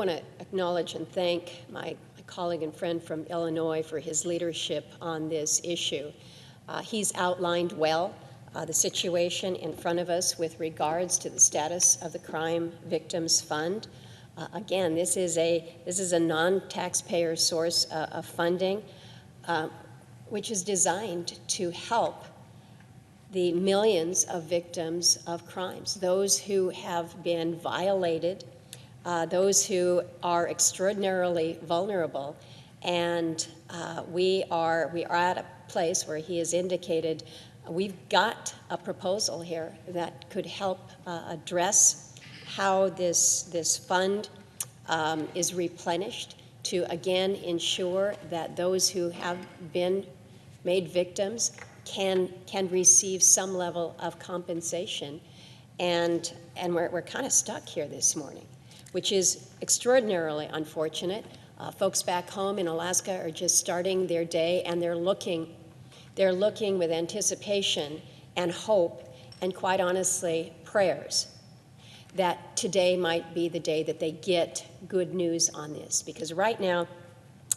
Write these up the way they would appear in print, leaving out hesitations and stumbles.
want to acknowledge and thank my colleague and friend from Illinois for his leadership on this issue. He's outlined well the situation in front of us with regards to the status of the Crime Victims Fund. Again, this is a non-taxpayer source of funding, which is designed to help the millions of victims of crimes, those who have been violated, those who are extraordinarily vulnerable, and we are at a place where he has indicated we've got a proposal here that could help address how this fund is replenished to again ensure that those who have been made victims can receive some level of compensation, and we're kind of stuck here this morning, which is extraordinarily unfortunate. Folks back home in Alaska are just starting their day, and they're looking with anticipation and hope, and quite honestly, prayers that today might be the day that they get good news on this. Because right now,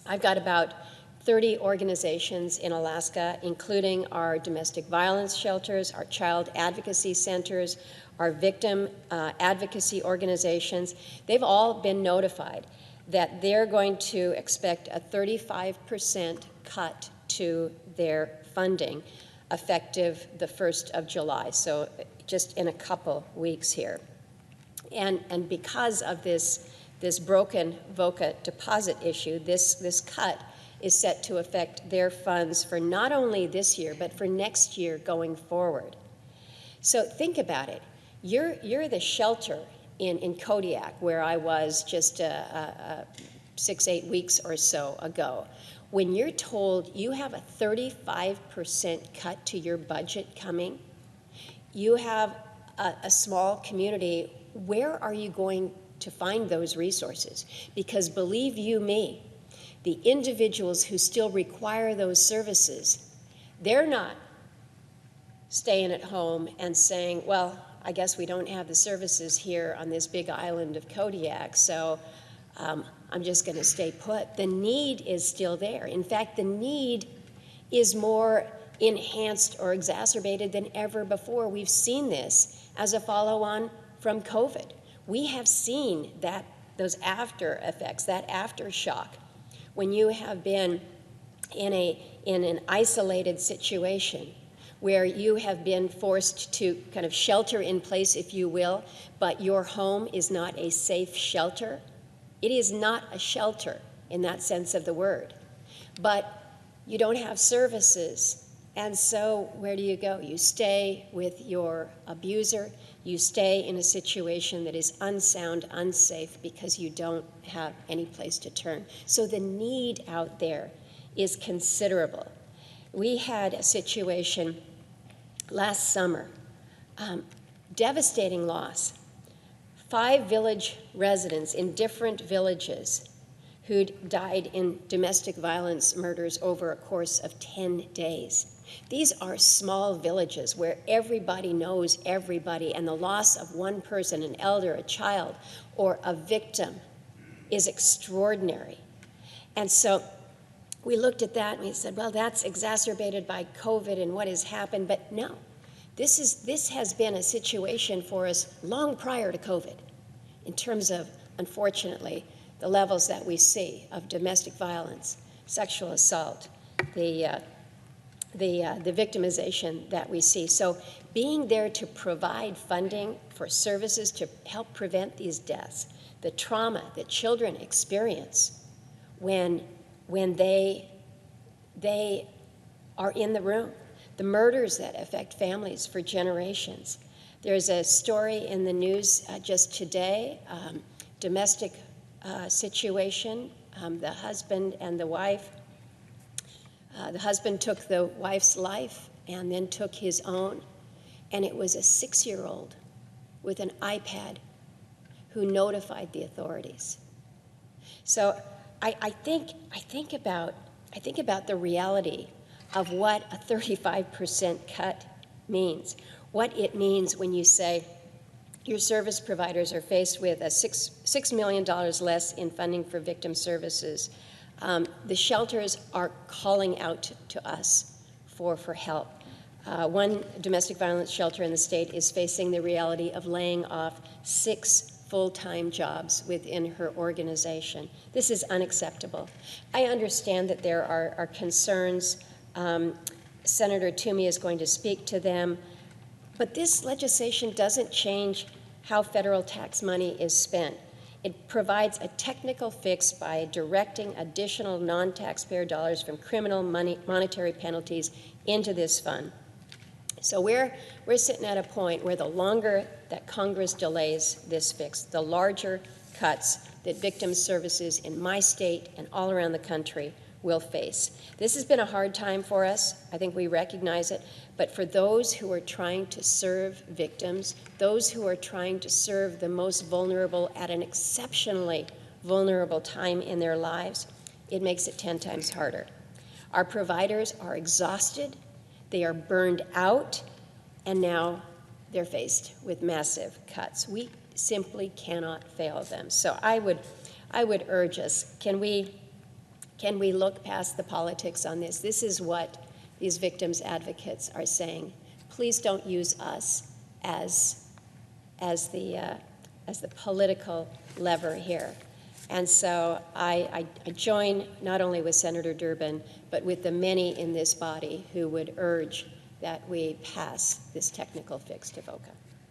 I've got about 30 organizations in Alaska, including our domestic violence shelters, our child advocacy centers, our victim advocacy organizations. They've all been notified that they're going to expect a 35% cut to their funding effective the 1st of July, so just in a couple weeks here. And because of this broken VOCA deposit issue, this cut is set to affect their funds for not only this year, but for next year going forward. So think about it. You're the shelter in Kodiak, where I was just 6-8 weeks or so ago. When you're told you have a 35% cut to your budget coming, you have a small community, where are you going to find those resources? Because believe you me, the individuals who still require those services, they're not staying at home and saying, well, I guess we don't have the services here on this big island of Kodiak, so I'm just going to stay put. The need is still there. In fact, the need is more enhanced or exacerbated than ever before. We've seen this as a follow-on from COVID. We have seen those after effects, that aftershock, when you have been in an isolated situation where you have been forced to kind of shelter in place, if you will, but your home is not a safe shelter. It is not a shelter in that sense of the word. But you don't have services, and so where do you go? You stay with your abuser. You stay in a situation that is unsound, unsafe, because you don't have any place to turn. So the need out there is considerable. We had a situation last summer, devastating loss. 5 village residents in different villages who'd died in domestic violence murders over a course of 10 days. These are small villages where everybody knows everybody, and the loss of one person, an elder, a child, or a victim is extraordinary. And so we looked at that and we said, well, that's exacerbated by COVID and what has happened, but no. This has been a situation for us long prior to COVID in terms of, unfortunately, the levels that we see of domestic violence, sexual assault, the victimization that we see. So being there to provide funding for services to help prevent these deaths, the trauma that children experience when they are in the room, the murders that affect families for generations. There's a story in the news just today, domestic situation, the husband and the wife. The husband took the wife's life and then took his own, and it was a 6-year-old with an iPad who notified the authorities. So I think about the reality of what a 35% cut means, what it means when you say, your service providers are faced with $6 million less in funding for victim services. The shelters are calling out to us for help. One domestic violence shelter in the state is facing the reality of laying off 6 full-time jobs within her organization. This is unacceptable. I understand that there are concerns. Senator Toomey is going to speak to them, but this legislation doesn't change how federal tax money is spent. It provides a technical fix by directing additional non-taxpayer dollars from criminal monetary penalties into this fund. So we're sitting at a point where the longer that Congress delays this fix, the larger cuts that victim services in my state and all around the country will face. This has been a hard time for us. I think we recognize it. But for those who are trying to serve victims, those who are trying to serve the most vulnerable at an exceptionally vulnerable time in their lives, it makes it 10 times harder. Our providers are exhausted, they are burned out, and now they're faced with massive cuts. We simply cannot fail them. So I would urge us, can we look past the politics on this? This is what these victims advocates are saying. Please don't use us as the political lever here. And so I join not only with Senator Durbin, but with the many in this body who would urge that we pass this technical fix to VOCA.